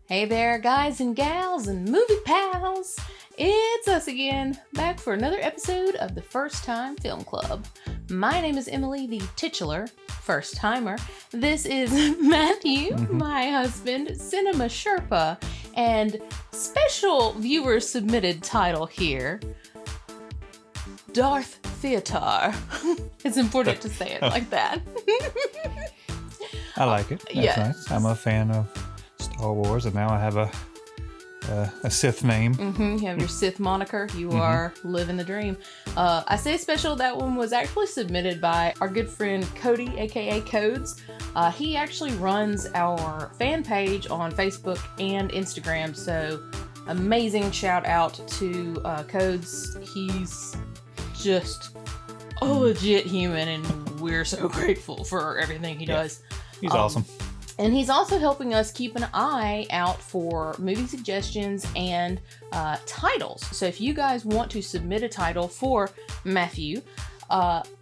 Hey there, guys and gals and movie pals. It's us again, back for another episode of the First Time Film Club. My name is Emily, the titular first timer. This is Matthew, my husband, Cinema Sherpa, and special viewer submitted title here, Darth Theatar. It's important to say it like that. I like it. That's nice. I'm a fan of Star Wars, and now I have a Sith name. You have your Sith moniker. You are living the dream. I say special. That one was actually submitted by our good friend Cody, aka Codes. He actually runs our fan page on Facebook and Instagram. So amazing shout out to Codes. He's just a legit human, and we're so grateful for everything he does. He's awesome. And he's also helping us keep an eye out for movie suggestions and titles. So if you guys want to submit a title for Matthew,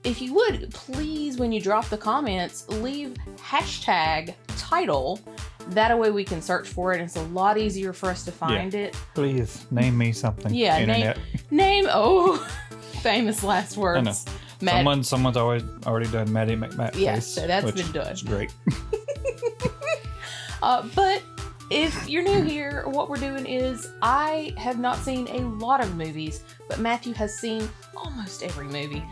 if you would, please, when you drop the comments, leave hashtag title. That way we can search for it. It's a lot easier for us to find it. Please, name me something. Yeah, Internet. name, famous last words. I know. Someone's already done Maddie McMatt Yeah, face, so that's which been done. It's great. But if you're new here, what we're doing is I have not seen a lot of movies, but Matthew has seen almost every movie.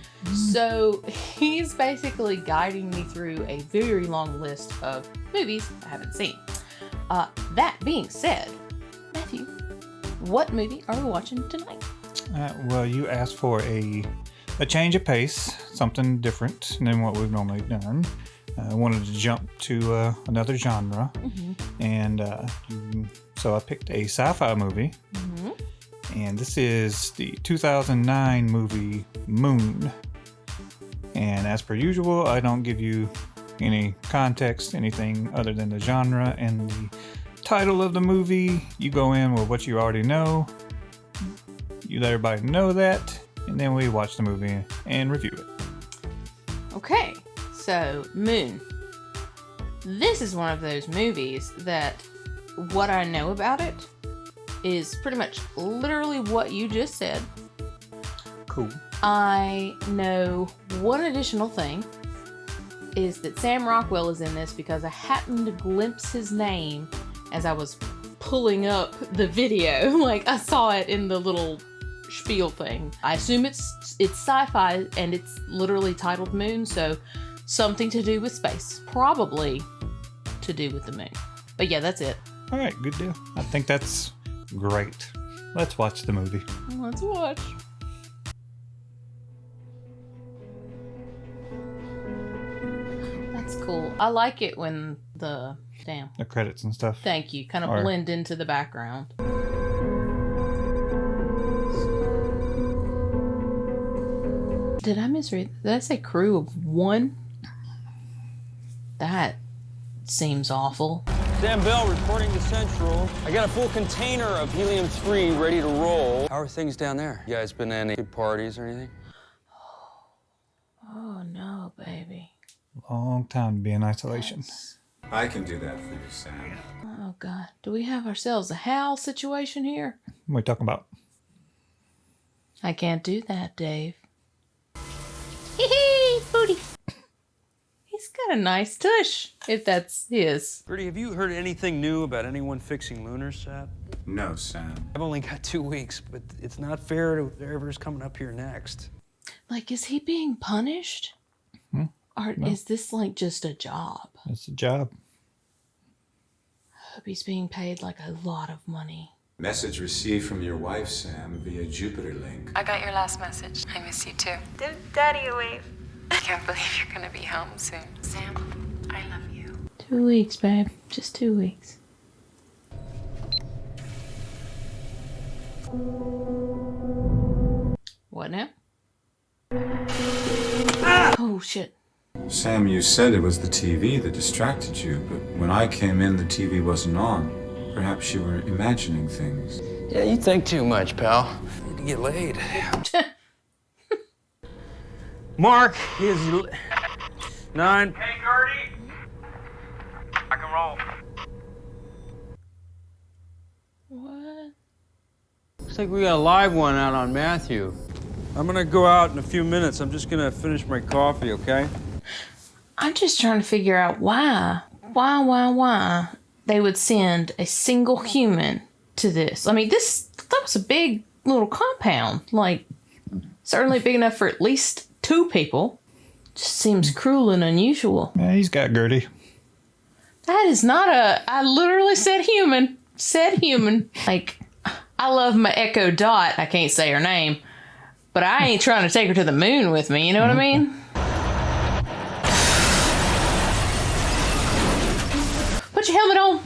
So he's basically guiding me through a very long list of movies I haven't seen. That being said, Matthew, what movie are we watching tonight? Well, you asked for a change of pace, something different than what we've normally done. I wanted to jump to another genre, and so I picked a sci-fi movie, and this is the 2009 movie Moon. And as per usual, I don't give you any context, anything other than the genre and the title of the movie. You go in with what you already know. You let everybody know that, and then we watch the movie and review it. Okay. So, Moon. This is one of those movies that what I know about it is pretty much literally what you just said. Cool. I know one additional thing is that Sam Rockwell is in this because I happened to glimpse his name as I was pulling up the video. Like, I saw it in the little spiel thing. I assume it's sci-fi and it's literally titled Moon, so something to do with space. Probably to do with the moon. But yeah, that's it. All right, good deal. I think that's great. Let's watch the movie. Let's watch. That's cool. I like it when the credits and stuff. Thank you. Kind of blend into the background. Did I misread? Did I say crew of one? That seems awful. Sam Bell reporting to Central. I got a full container of helium-3 ready to roll. How are things down there? You guys been to any big parties or anything? Oh no, baby. Long time to be in isolation. I can do that for you, Sam. Oh God. Do we have ourselves a Hal situation here? What are we talking about? I can't do that, Dave. Hee booty. He's got a nice tush, if that's his. Bertie, have you heard anything new about anyone fixing Lunar Sat? No, Sam. I've only got 2 weeks, but it's not fair to whoever's coming up here next. Like, is he being punished? Or is this like just a job? It's a job. I hope he's being paid like a lot of money. Message received from your wife, Sam, via Jupiter link. I got your last message. I miss you too. Give Daddy a wave. I can't believe you're gonna be home soon. Sam, I love you. 2 weeks, babe. Just 2 weeks. What now? Oh, shit. Sam, you said it was the TV that distracted you, but when I came in, the TV wasn't on. Perhaps you were imagining things. Yeah, you think too much, pal. Need to get laid. Mark is 9. Hey, Gertie. I can roll. like we got a live one out on Matthew. I'm gonna go out in a few minutes. I'm just gonna finish my coffee, okay? I'm just trying to figure out why they would send a single human to this. I mean, that was a big little compound. Like, certainly big enough for at least 2 people. Just seems cruel and unusual. Yeah, he's got Gertie. That is not I literally said human. Said human. Like, I love my Echo Dot. I can't say her name. But I ain't trying to take her to the moon with me. You know what I mean? Put your helmet on.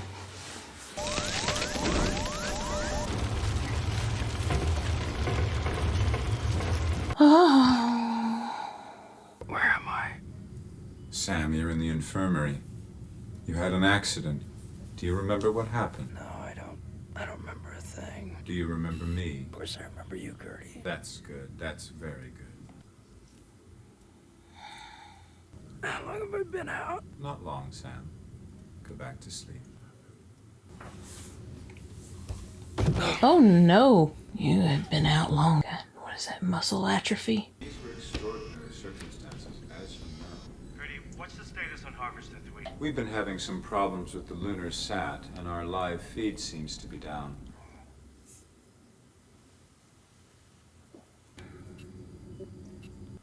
Where am I? Sam, you're in the infirmary. You had an accident. Do you remember what happened? No, I don't remember a thing. Do you remember me? Of course I remember you, Gertie. That's good. That's very good. How long have I been out? Not long, Sam. Go back to sleep. Oh no. You have been out long. What is that, muscle atrophy? These were extraordinary circumstances, as you know. Gertie, what's the status on Harvest Synthwave? We've been having some problems with the lunar sat, and our live feed seems to be down.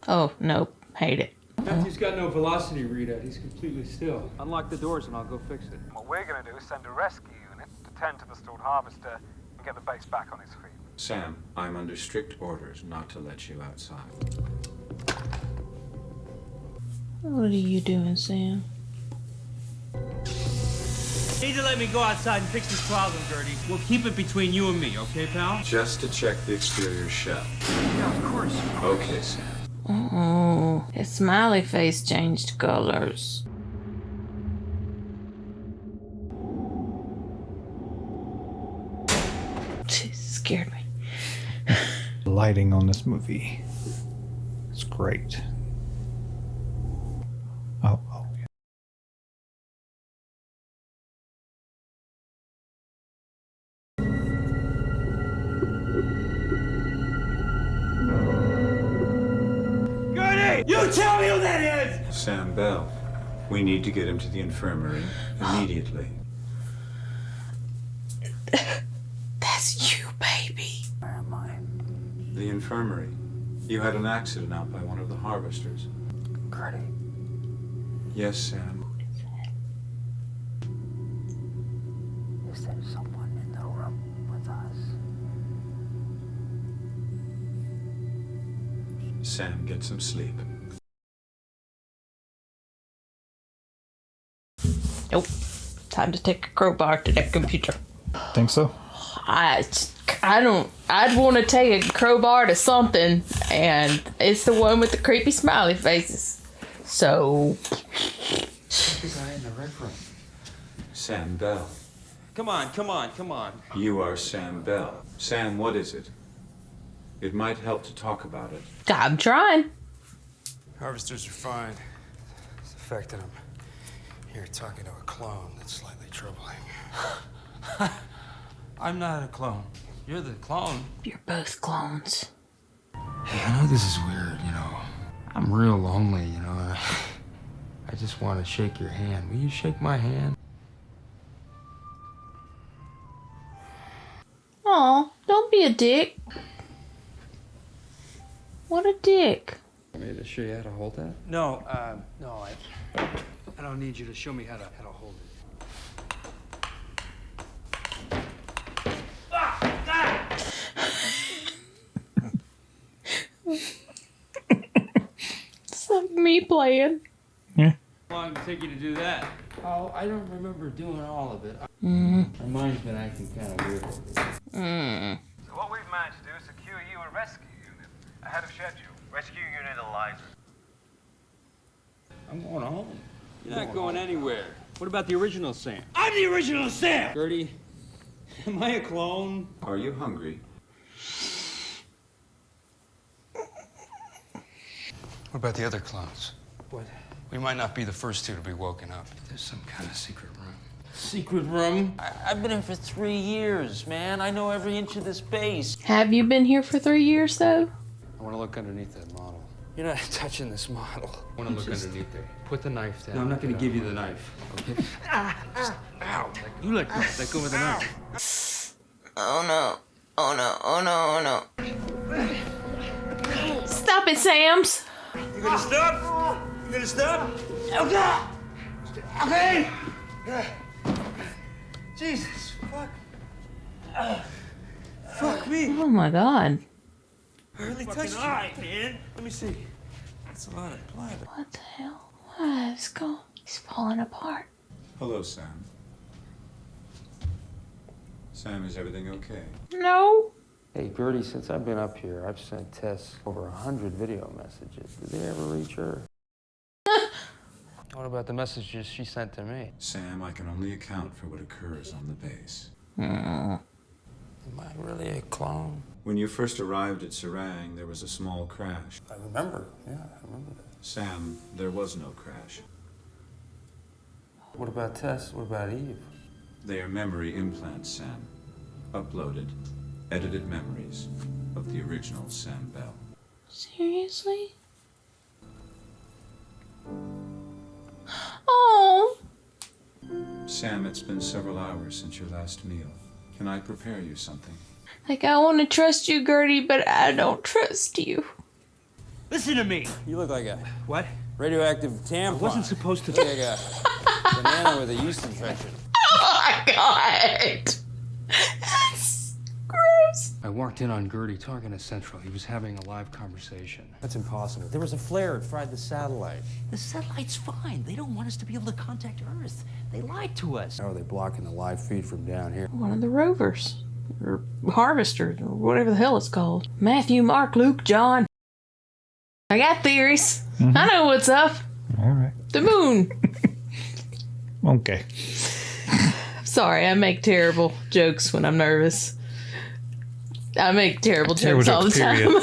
Oh, nope. Hate it. Matthew's got no velocity readout. He's completely still. Unlock the doors and I'll go fix it. What we're going to do is send a rescue unit to tend to the stalled harvester and get the base back on its feet. Sam, I'm under strict orders not to let you outside. What are you doing, Sam? You need to let me go outside and fix this problem, Gertie. We'll keep it between you and me, okay, pal? Just to check the exterior shell. Yeah, of course. Okay, Sam. Oh, his smiley face changed colors. It scared me. The lighting on this movie. It's great. Oh, yeah. Gertie! You tell me who that is! Sam Bell. We need to get him to the infirmary immediately. That's you, baby. Where am I? The infirmary. You had an accident out by one of the harvesters. Gertie. Yes, Sam. Is there someone in the room with us? Sam, get some sleep. Nope. Time to take a crowbar to that computer. Think so? I'd want to take a crowbar to something, and it's the one with the creepy smiley faces. So. The guy in the red room. Sam Bell. Come on. You are Sam Bell. Sam, what is it? It might help to talk about it. I'm trying. Harvesters are fine. It's the fact that I'm here talking to a clone that's slightly troubling. I'm not a clone. You're the clone. You're both clones. Hey, I know this is weird, you know. I'm real lonely, you know. I just want to shake your hand. Will you shake my hand? Aw, don't be a dick. What a dick. Want me to show you how to hold that? No, I don't need you to show me how to hold it. It's like me playing. Yeah. How long did it take you to do that? Oh, I don't remember doing all of it. Mm. My mind's been acting kind of weird. So what we've managed to do is secure you a rescue unit ahead of schedule. Rescue unit alive. I'm going home. You're not going anywhere. What about the original Sam? I'm the original Sam! Gertie, am I a clone? Are you hungry? What about the other clones? What? We might not be the first two to be woken up. There's some kind of secret room. Secret room? I've been here for 3 years, man. I know every inch of this base. Have you been here for 3 years, though? I want to look underneath that model. You're not touching this model. I want to look underneath there. Put the knife down. No, I'm not gonna give you the knife, okay? Ow! You let go. Let go of the knife. Oh no. Oh no. Oh no. Oh no. Stop it, Sams! You gonna stop? You gonna stop? Okay. Okay. Jesus, fuck. Fuck me. Oh my god. I really touched you. Man. Let me see. That's a lot of blood. What the hell? What is going? He's falling apart. Hello, Sam. Sam, is everything okay? No. Hey, Gertie, since I've been up here, I've sent Tess over 100 video messages. Did they ever reach her? What about the messages she sent to me? Sam, I can only account for what occurs on the base. Am I really a clone? When you first arrived at Serang, there was a small crash. I remember. Yeah, I remember that. Sam, there was no crash. What about Tess? What about Eve? They are memory implants, Sam. Uploaded, edited memories of the original Sam Bell. Seriously? Oh. Sam, it's been several hours since your last meal. Can I prepare you something? Like, I want to trust you, Gertie, but I don't trust you. Listen to me. You look like a What? radioactive tampon. I wasn't supposed to. Look like a banana with a yeast infection. Oh my god! That's gross. I walked in on Gertie talking to Central. He was having a live conversation. That's impossible. There was a flare. It fried the satellite. The satellite's fine. They don't want us to be able to contact Earth. They lied to us. How are they blocking the live feed from down here? One of the rovers. Or harvesters, or whatever the hell it's called. Matthew, Mark, Luke, John. I got theories. I know what's up. All right. The moon. Okay. Sorry, I make terrible jokes when I'm nervous. I make terrible jokes all the time.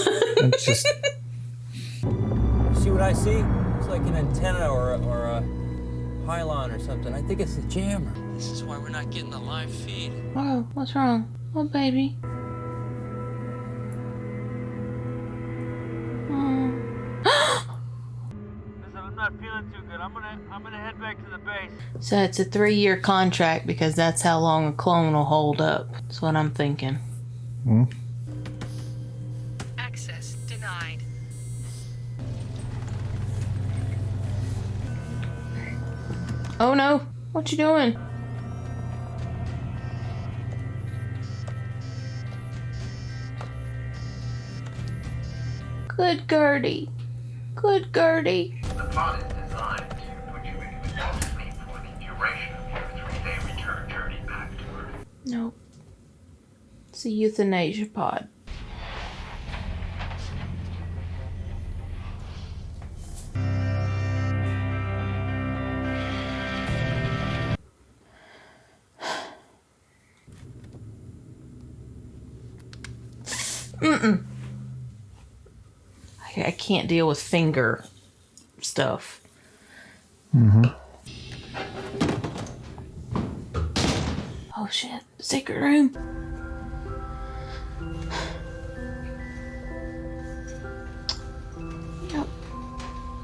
It's just See what I see? It's like an antenna or a pylon or something. I think it's the jammer. This is why we're not getting the live feed. Oh, what's wrong? Oh, baby. Listen, I'm not feeling too good. I'm gonna head back to the base. So it's a 3-year contract because that's how long a clone will hold up. That's what I'm thinking. Access denied. Oh no! What you doing? Good Gertie. Good Gertie. The pod is designed to put you in without sleep for the duration of your 3-day return journey back to Earth. Nope. It's a euthanasia pod. I can't deal with finger stuff. Oh shit, secret room. Yep.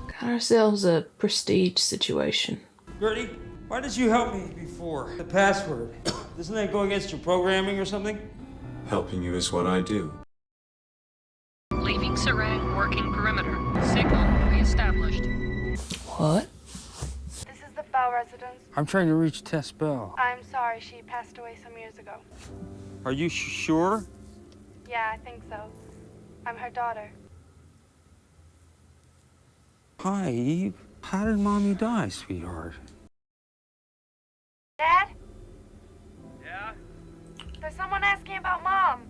Got ourselves a prestige situation. Gertie, why did you help me before? The password. Doesn't that go against your programming or something? Helping you is what I do. Leaving Serang working perimeter. Signal reestablished. What? This is the Bell residence. I'm trying to reach Tess Bell. I'm sorry, she passed away some years ago. Are you sure? Yeah, I think so. I'm her daughter. Hi, Eve. How did Mommy die, sweetheart? Dad? Yeah? There's someone asking about Mom.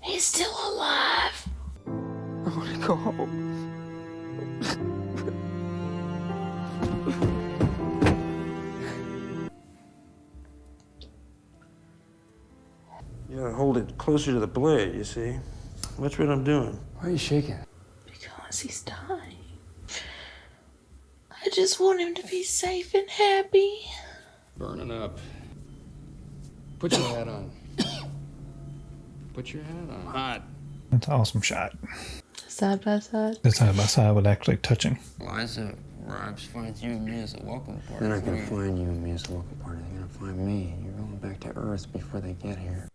He's still alive. I want to go home. Yeah, hold it closer to the blade, you see? That's what I'm doing. Why are you shaking? Because he's dying. I just want him to be safe and happy. burning up. Put your hat on. Put your hat on. Hot. That's an awesome shot. Side by side. The side by side with actually touching. Liza, Ribes finds you and me as a welcome party. They're not gonna find you and me as a welcome party. They're gonna find me. You're going back to Earth before they get here.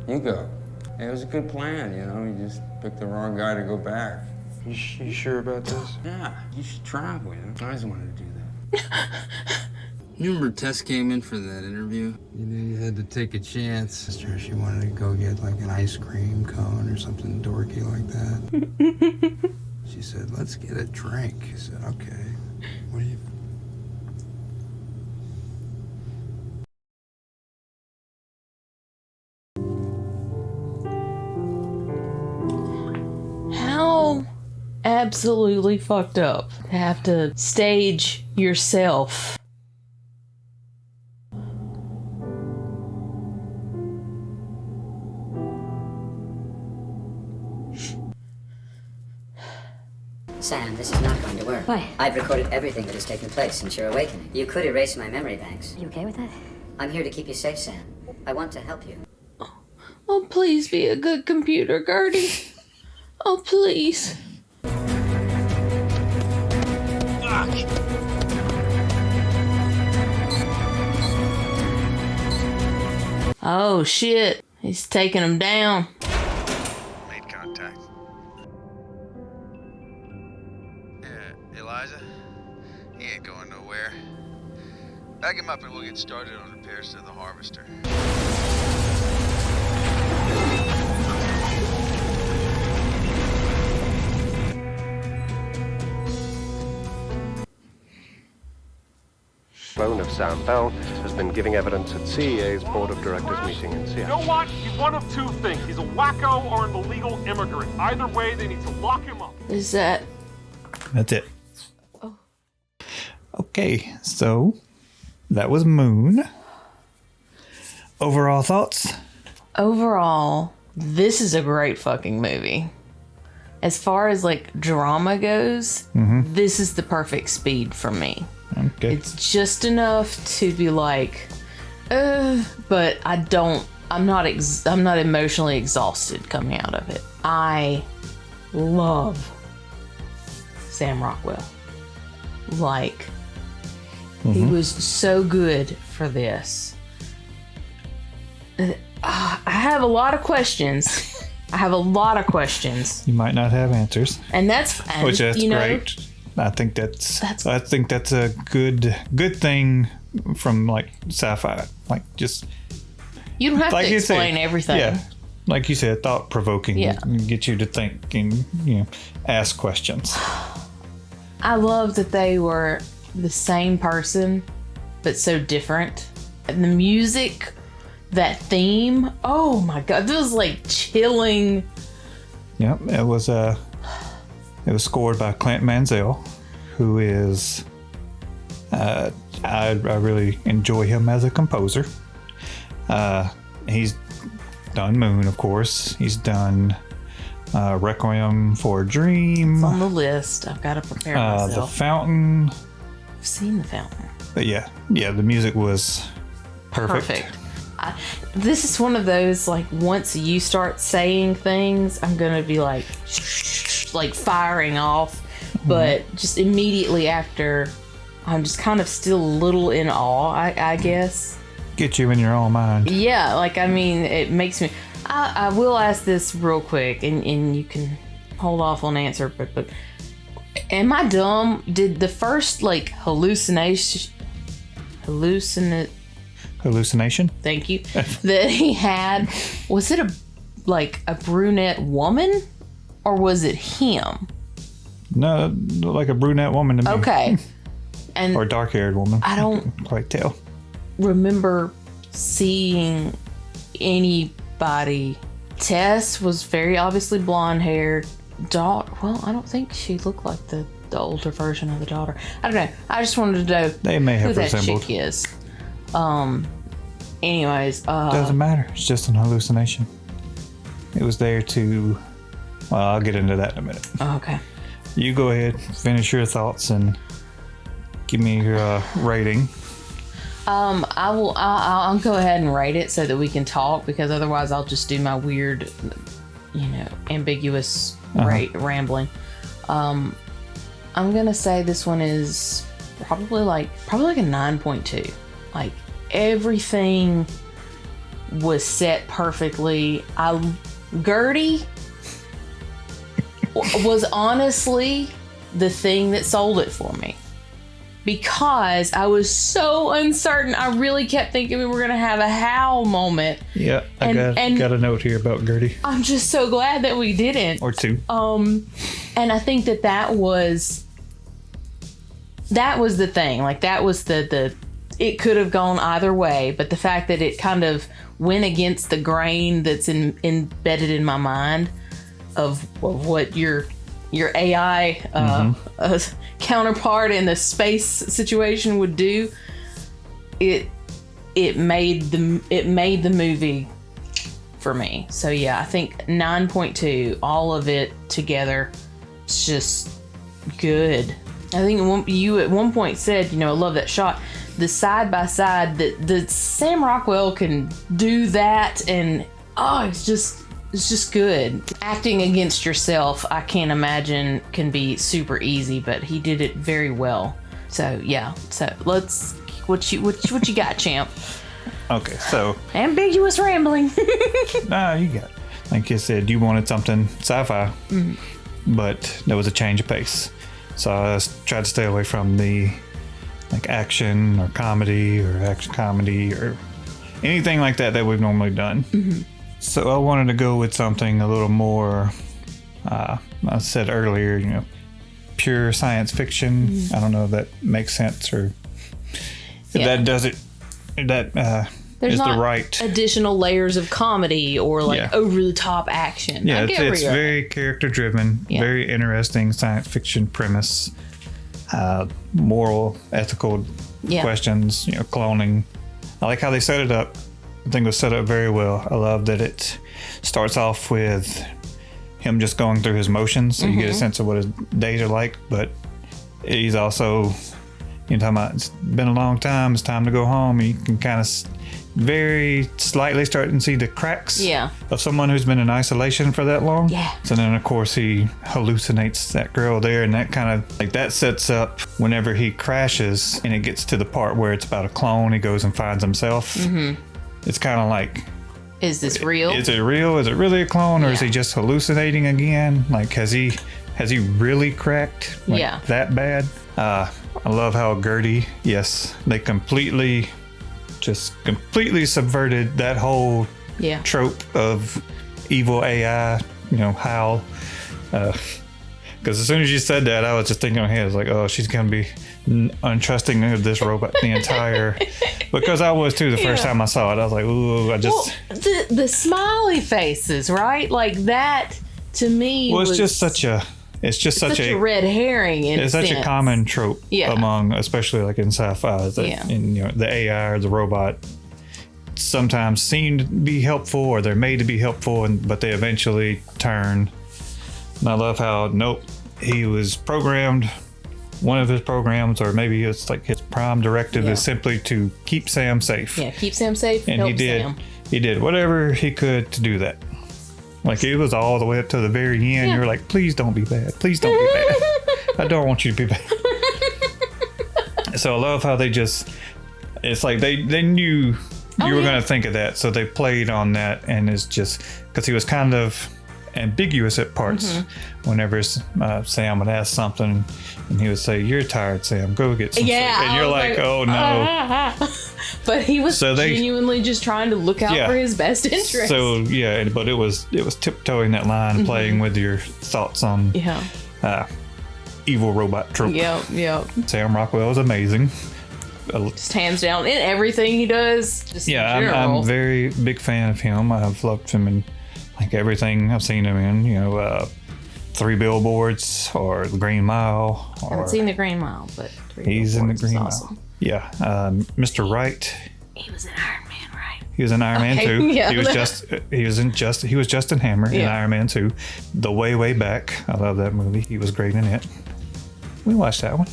You go. Hey, it was a good plan, you know? You just picked the wrong guy to go back. You sure about this? Yeah, you should travel, you know? I always wanted to do that. You remember Tess came in for that interview? You knew you had to take a chance. She wanted to go get like an ice cream cone or something dorky like that. She said, let's get a drink. I said, okay. What do you... How absolutely fucked up to have to stage yourself. Sam, this is not going to work. Why? I've recorded everything that has taken place since your awakening. You could erase my memory banks. Are you okay with that? I'm here to keep you safe, Sam. I want to help you. Oh, please be a good computer, Gertie. Oh, please. Oh, shit. He's taking him down. Made contact. Yeah, Eliza? He ain't going nowhere. Back him up and we'll get started on repairs to the harvester. Clone of Sam Bell has been giving evidence at CEA's Board of Directors meeting in You Seattle. know what? He's one of two things. He's a wacko or an illegal immigrant. Either way, they need to lock him up. Is that... That's it. Oh. Okay, so that was Moon. Overall thoughts? Overall, this is a great fucking movie. As far as like drama goes, this is the perfect speed for me. Okay. It's just enough to be like, but I'm not emotionally exhausted coming out of it. I love Sam Rockwell. Like, he was so good for this. I have a lot of questions. You might not have answers. And that's Which that's great. I think that's a good thing from like sci-fi. Like just you don't have like to explain everything. Yeah. Like you said, thought provoking. Yeah. Get you to think and ask questions. I love that they were the same person, but so different. And the music, that theme, oh my god, this was like chilling. Yep, it was scored by Clint Mansell, who is I really enjoy him as a composer. He's done Moon, of course. He's done Requiem for a Dream. It's on the list. I've got to prepare myself. The Fountain. I've seen The Fountain. But yeah, the music was perfect. This is one of those, like, once you start saying things, I'm gonna be like firing off, but just immediately after, I'm just kind of still a little in awe, I guess. Get you in your own mind. Yeah, like, I mean, it makes me... I will ask this real quick, and you can hold off on answer, but am I dumb? Did the first, like, hallucination? Thank you. That he had, was it a brunette woman, or was it him? No, like a brunette woman to me. Okay. And or dark-haired woman. I don't quite tell. Remember seeing anybody. Tess was very obviously blonde-haired. Well, I don't think she looked like the older version of the daughter. I don't know. I just wanted to know they may have who that resembled. chick is. Anyways, doesn't matter. It's just an hallucination. It was there to. Well, I'll get into that in a minute. Okay. You go ahead, finish your thoughts, and Give me your rating. I'll go ahead and rate it so that we can talk, because otherwise I'll just do my weird, ambiguous rambling. I'm gonna say this one is probably like a 9.2. Like, everything was set perfectly. Gertie was honestly the thing that sold it for me, because I was so uncertain. I really kept thinking we were going to have a Hal moment. Yeah, I got a note here about Gertie. I'm just so glad that we didn't. Or two. And I think that was the thing. Like, that was the it could have gone either way, but the fact that it kind of went against the grain that's embedded in my mind of what your AI counterpart in the space situation would do, it made the movie for me. So yeah, I think 9.2. All of it together, it's just good. I think you at one point said, I love that shot. The side by side that Sam Rockwell can do that, and it's just good. Acting against yourself, I can't imagine can be super easy, but he did it very well. So yeah. So let's what you got, champ? Okay, so ambiguous rambling. Nah, you got it. Like you said, you wanted something sci-fi, but there was a change of pace. So I tried to stay away from the action or comedy or action comedy or anything like that we've normally done. So I wanted to go with something a little more, I said earlier, pure science fiction. I don't know if that makes sense or if that does it. There's is the not right additional layers of comedy or over the top action. Yeah, it's very character driven, very interesting science fiction premise. Moral, ethical questions, cloning. I like how they set it up. I think it was set up very well. I love that it starts off with him just going through his motions, so you get a sense of what his days are like, but he's also, talking about it's been a long time, it's time to go home. You can kind of very slightly start to see the cracks of someone who's been in isolation for that long. So then, of course, he hallucinates that girl there, and that kind of that sets up whenever he crashes and it gets to the part where it's about a clone. He goes and finds himself. It's kind of like, is this real? Is it real? Is it really a clone, or is he just hallucinating again? Like, has he really cracked that bad? I love how Gertie, they completely subverted that whole trope of evil AI, Hal. Because as soon as you said that, I was just thinking in my head, I was like, oh, she's going to be untrusting of this robot the entire... Because I was too the first time I saw it. I was like, ooh, the smiley faces, right? Like, that, to me, it's just such a red herring. It's such a common trope among, especially like in sci-fi, that in the AI or the robot sometimes seem to be helpful, or they're made to be helpful, but they eventually turn. And I love how he was programmed. One of his programs, or maybe it's like his prime directive, is simply to keep Sam safe. Yeah, keep Sam safe. And he did whatever he could to do that. Like, it was all the way up to the very end. You're like, please don't be bad. Please don't be bad. I don't want you to be bad. So I love how it's like they knew you were going to think of that. So they played on that, and it's just because he was kind of ambiguous at parts. Whenever Sam would ask something, and he would say, "You're tired, Sam. Go get some sleep." And you're like, "Oh no!" But he was genuinely just trying to look out for his best interest. So but it was tiptoeing that line, playing with your thoughts on evil robot trope. Yep. Sam Rockwell is amazing. Just hands down in everything he does. Just I'm a very big fan of him. I've loved him in like everything I've seen him in. 3 Billboards or The Green Mile. I haven't seen The Green Mile, but he's in The Green Mile. Awesome. Yeah, Mr. Right. He was in Iron Man, right? He was in Iron Man 2. Yeah. He was Justin Hammer in Iron Man 2. The Way Back. I love that movie. He was great in it. We watched that one.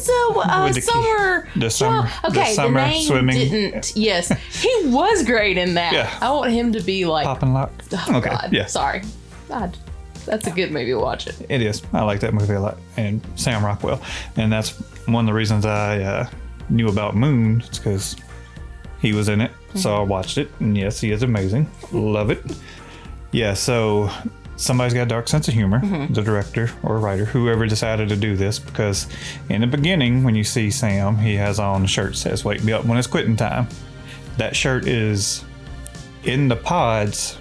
was With Summer. the summer. Okay, the summer name swimming. didn't. Yes, he was great in that. Yeah. I want him to be like Pop and Lock. Oh, Okay, God. yeah. Sorry. God, that's a good movie. Watch it. It is. I like that movie a lot. And Sam Rockwell. And that's one of the reasons I knew about Moon. It's because he was in it. So I watched it. And yes, he is amazing. Love it. Yeah, so somebody's got a dark sense of humor. The director or writer, whoever decided to do this. Because in the beginning, when you see Sam, he has on a shirt that says, "Wake me up when it's quitting time." That shirt is in the pods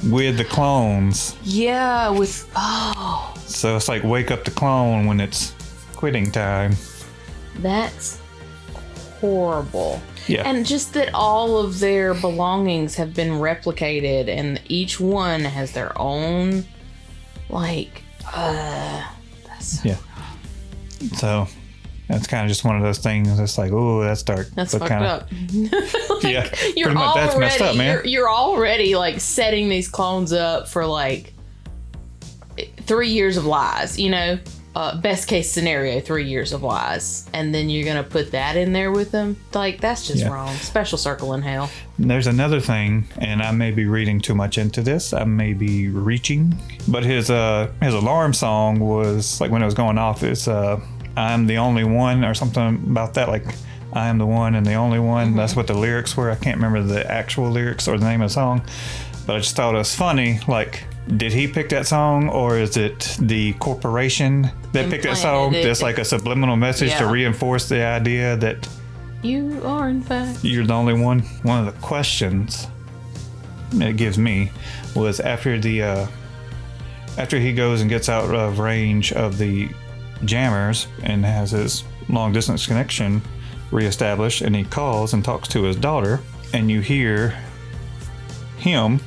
with the clones. Yeah, So it's like wake up the clone when it's quitting time. That's horrible. Yeah. And just that all of their belongings have been replicated and each one has their own, like, that's... Yeah. So that's kind of just one of those things. It's like, oh, that's dark. That's but fucked kinda, up. Yeah. You're pretty much, already, that's messed up, man. You're already, like, setting these clones up for, like, 3 years of lies, you know? Best case scenario, 3 years of lies. And then you're going to put that in there with them? Like, that's just wrong. Special circle in hell. There's another thing, and I may be reading too much into this. I may be reaching. But his alarm song was, like, when it was going off, it's I'm the only one, or something about that. Like, I am the one and the only one. That's what the lyrics were. I can't remember the actual lyrics or the name of the song. But I just thought it was funny, like, did he pick that song, or is it the corporation that picked that song? That's like a subliminal message to reinforce the idea that you are, in fact, you're the only one. One of the questions it gives me was after he goes and gets out of range of the jammers and has his long distance connection reestablished, and he calls and talks to his daughter, and you hear him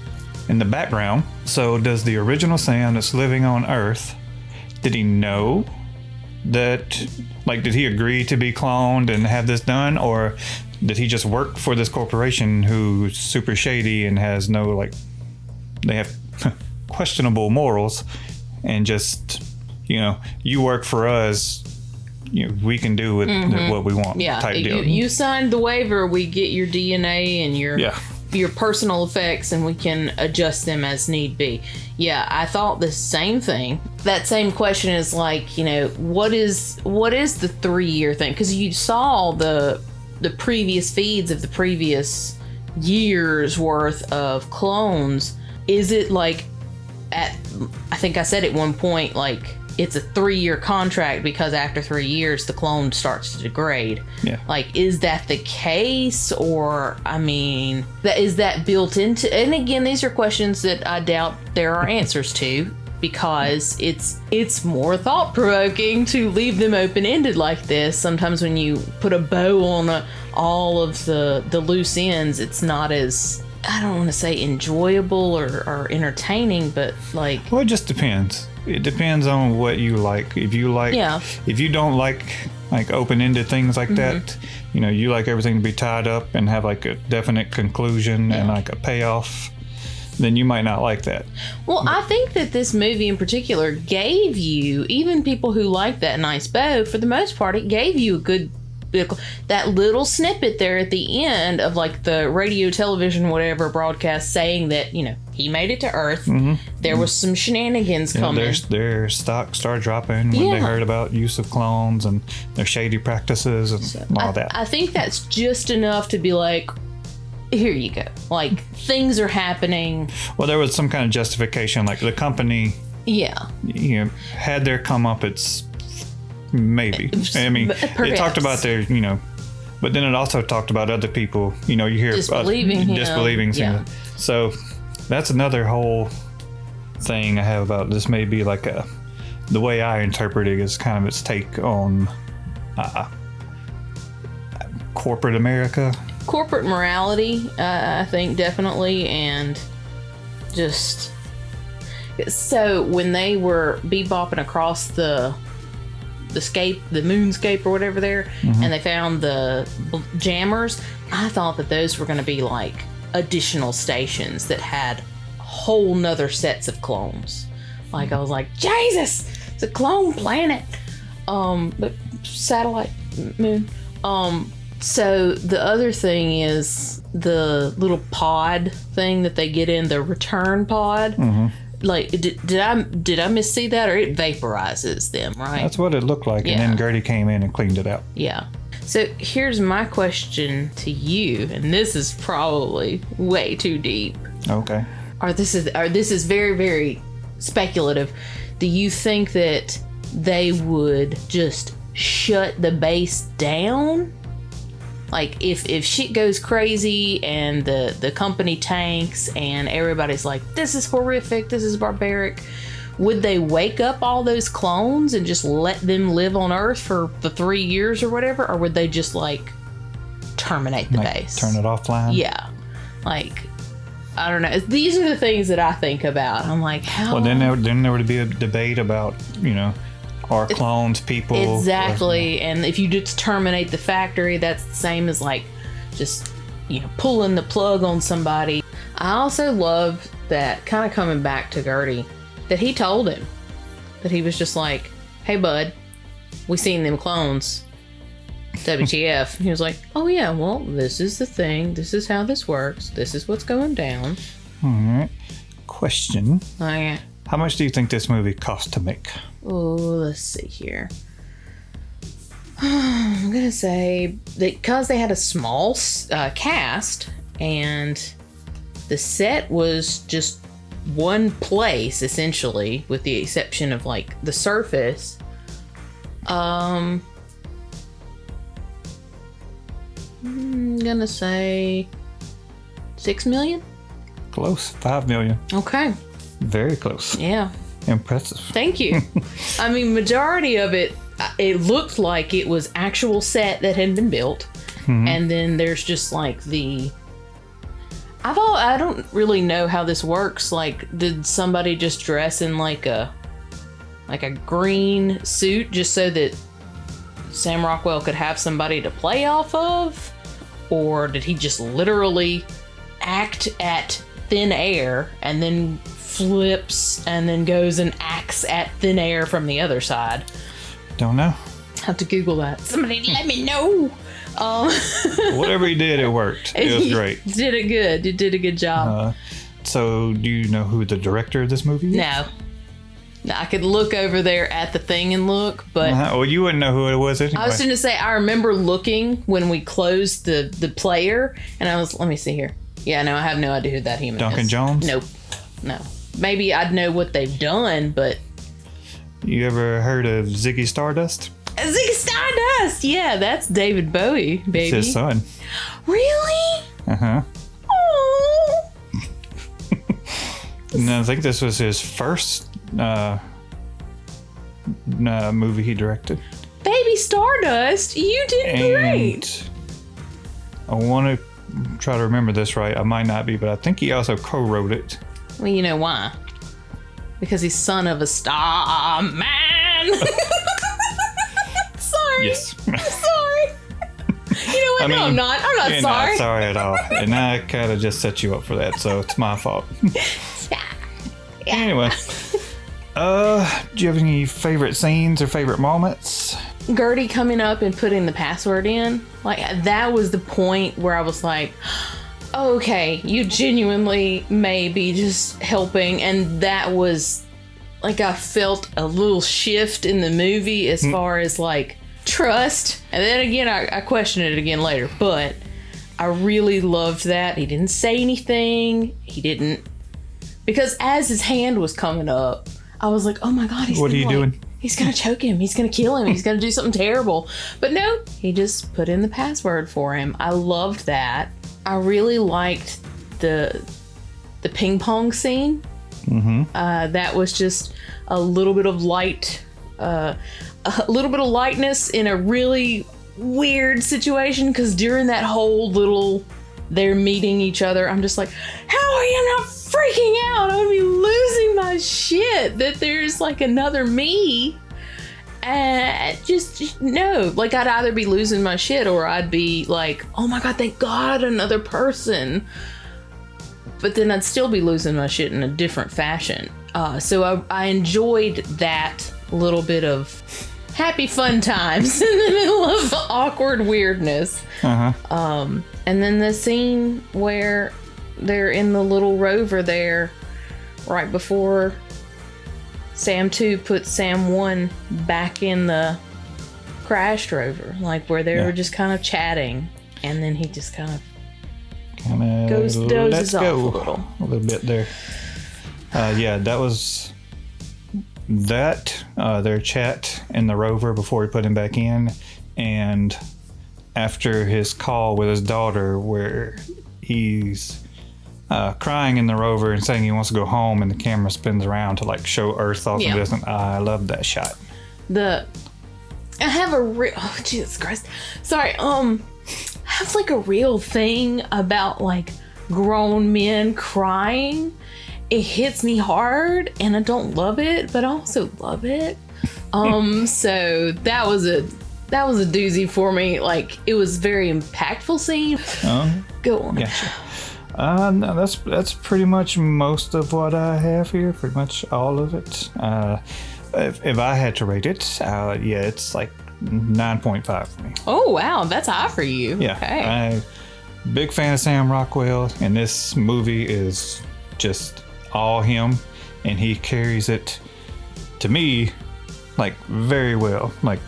in the background. So does the original Sam that's living on Earth, did he know that, like, did he agree to be cloned and have this done, or did he just work for this corporation who's super shady and has no, like, they have questionable morals, and just, you know, you work for us, you know, we can do with what we want, type deal. You signed the waiver, we get your DNA and your personal effects, and we can adjust them as need be. Yeah, I thought the same thing. That same question is like, you know, what is the 3-year thing? Because you saw the previous feeds of the previous years worth of clones. Is it like I think I said at one point, like, it's a 3-year contract because after 3 years the clone starts to degrade. Yeah. Like, is that the case, or I mean, is that built into? And again, these are questions that I doubt there are answers to, because it's more thought provoking to leave them open ended like this. Sometimes when you put a bow on all of the loose ends, it's not as, I don't want to say enjoyable or entertaining, but like, well, it just depends. It depends on what you like. If you like, if you don't like open-ended things like that, you know, you like everything to be tied up and have like a definite conclusion and like a payoff, then you might not like that. Well, I think that this movie in particular gave you, even people who like that nice bow, for the most part, it gave you a good, that little snippet there at the end of like the radio, television, whatever broadcast saying that, you know, he made it to Earth. There was some shenanigans coming. Their stock started dropping when they heard about use of clones and their shady practices and all that. I think that's just enough to be like, here you go. Like, things are happening. Well, there was some kind of justification, like the company, you know, had their comeuppance. Maybe. I mean, it talked about their, you know, but then it also talked about other people, you know, you hear disbelieving things. So that's another whole thing I have about this. May be like the way I interpret it is kind of its take on corporate America. Corporate morality, I think, definitely. And just, so when they were bebopping across the moonscape or whatever there, and they found the jammers, I thought that those were going to be like additional stations that had whole nother sets of clones. Like, I was like, Jesus, it's a clone planet. But satellite moon. So the other thing is the little pod thing that they get in, the return pod. Mm-hmm. Like, did I missee that, or it vaporizes them, right? That's what it looked like, Yeah. and then Gertie came in and cleaned it out. Yeah. So here's my question to you, and this is probably way too deep. Okay. This is very, very speculative. Do you think that they would just shut the base down? Like, if shit goes crazy and the company tanks and everybody's like, this is horrific, this is barbaric, would they wake up all those clones and just let them live on Earth for the 3 years or whatever? Or would they just, like, terminate the base? Turn it offline? Yeah. Like, I don't know. These are the things that I think about. I'm like, how? Well, then there would be a debate about, are clones people? Exactly. And if you just terminate the factory, that's the same as, like, just, pulling the plug on somebody. I also love that, kind of coming back to Gertie, that he told him that he was just like, hey, bud, we seen them clones. WTF. He was like, oh, yeah, well, this is the thing. This is how this works. This is what's going down. All right. Question. Oh, yeah. How much do you think this movie cost to make? Oh, let's see here. I'm going to say because they had a small cast and the set was just one place, essentially, with the exception of, like, the surface. I'm gonna say $6 million. Close. $5 million. Okay. Very close. Yeah. Impressive. Thank you. I mean, majority of it looked like it was actual set that had been built, and then there's just like I don't really know how this works. Like, did somebody just dress in like a green suit just so that Sam Rockwell could have somebody to play off of? Or did he just literally act at thin air and then flips and then goes and acts at thin air from the other side? Don't know. Have to Google that. Somebody let me know. Whatever he did, it worked. It was great. You did it good. You did a good job. So, do you know who the director of this movie is? No. I could look over there at the thing and look, but... Well, you wouldn't know who it was anyway. I was going to say, I remember looking when we closed the player, and I was... Let me see here. Yeah, no, I have no idea who that human is. Duncan Jones? Nope. No. Maybe I'd know what they've done, but... You ever heard of Ziggy Stardust? Ziggy Stardust! Yeah, that's David Bowie, baby. It's his son. Really? Uh-huh. Oh. And I think this was his first movie he directed. Baby Stardust, you did great. I want to try to remember this right. I might not be, but I think he also co-wrote it. Well, you know why? Because he's son of a star man. Sorry. Yes. Sorry. You know what? No, I'm not. I'm not you're sorry. Not sorry at all. And I kind of just set you up for that, so it's my fault. Yeah. Anyway, do you have any favorite scenes or favorite moments? Gertie coming up and putting the password in, like, that was the point where I was like, okay, you genuinely may be just helping. And that was like, I felt a little shift in the movie as far as like trust. And then again, I questioned it again later, but I really loved that. He didn't say anything. He didn't, because as his hand was coming up, I was like, oh my God, what are you doing? He's gonna choke him. He's gonna kill him. He's gonna do something terrible. But no, he just put in the password for him. I loved that. I really liked the ping pong scene. That was just a little bit of light, a little bit of lightness in a really weird situation. Because during that whole little, they're meeting each other, I'm just like, how are you not freaking out? I'm gonna be losing my shit that there's like another me. Just no, like, I'd either be losing my shit or I'd be like, oh my God, thank God, another person. But then I'd still be losing my shit in a different fashion. So I enjoyed that little bit of happy fun times in the middle of awkward weirdness. And then the scene where they're in the little rover there right before Sam 2 puts Sam 1 back in the crashed rover, like where they were just kind of chatting, and then he just kind of dozes off a little bit there. That was their chat in the rover before he put him back in, and after his call with his daughter where he's crying in the rover and saying he wants to go home, and the camera spins around to like show Earth off in the distance. I love that shot. I have a real, oh Jesus Christ, sorry, I have like a real thing about like grown men crying. It hits me hard, and I don't love it, but I also love it. So that was a doozy for me. Like, it was a very impactful scene. Go on. Gotcha. No, that's pretty much most of what I have here. Pretty much all of it. If I had to rate it, it's like 9.5 for me. Oh wow, that's high for you. Yeah. Okay. Big fan of Sam Rockwell, and this movie is just all him, and he carries it to me like very well. Like,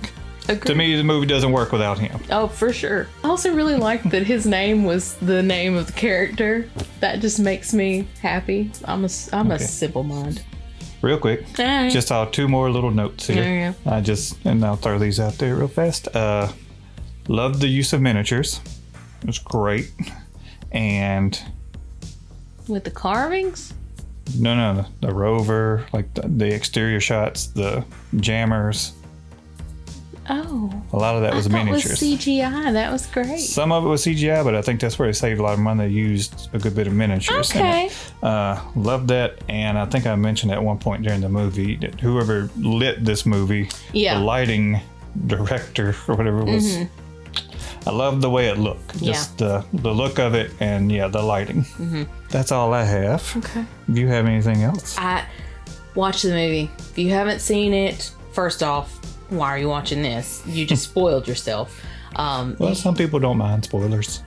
agreed. To me, the movie doesn't work without him. Oh, for sure. I also really like that his name was the name of the character. That just makes me happy. I'm a simple mind. Real quick, just saw 2 more little notes here. And I'll throw these out there real fast. Love the use of miniatures. It was great. And with the carvings? No, the rover, like the exterior shots, the jammers. Oh. A lot of that was miniatures. It was CGI. That was great. Some of it was CGI, but I think that's where they saved a lot of money. They used a good bit of miniatures. Okay. Love that. And I think I mentioned at one point during the movie that whoever lit this movie, the lighting director or whatever was, I love the way it looked. Just the look of it and the lighting. That's all I have. Okay. Do you have anything else? Watch the movie. If you haven't seen it, first off, why are you watching this? You just spoiled yourself. Well, some people don't mind spoilers.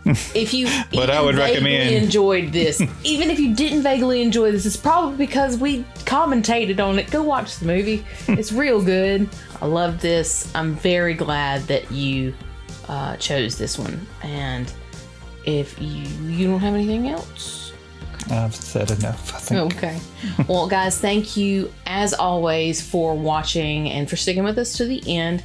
If you I would recommend enjoyed this, even if you didn't vaguely enjoy this, it's probably because we commentated on it. Go watch the movie. It's real good. I love this. I'm very glad that you chose this one. And if you don't have anything else, I've said enough, I think. Okay. Well, guys, thank you as always for watching and for sticking with us to the end.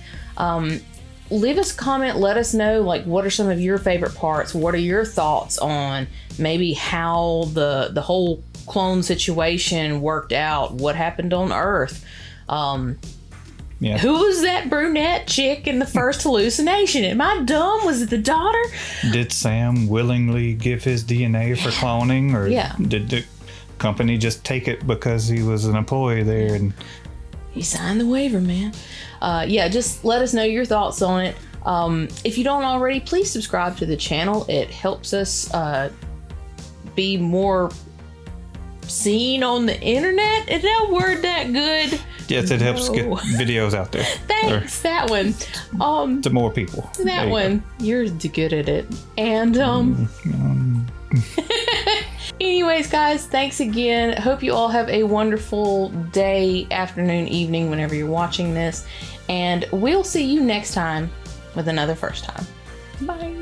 Leave us a comment. Let us know, like, what are some of your favorite parts? What are your thoughts on maybe how the whole clone situation worked out? What happened on Earth? Who was that brunette chick in the first hallucination? Am I dumb? Was it the daughter? Did Sam willingly give his DNA for cloning, or did the company just take it because he was an employee there? And he signed the waiver, man. Just let us know your thoughts on it. If you don't already, please subscribe to the channel. It helps us be more seen on the internet. Is that word that good? Yes, it helps get videos out there. Thanks, that one. To more people. That one. You're good at it. And anyways, guys, thanks again. Hope you all have a wonderful day, afternoon, evening, whenever you're watching this. And we'll see you next time with another First Time. Bye.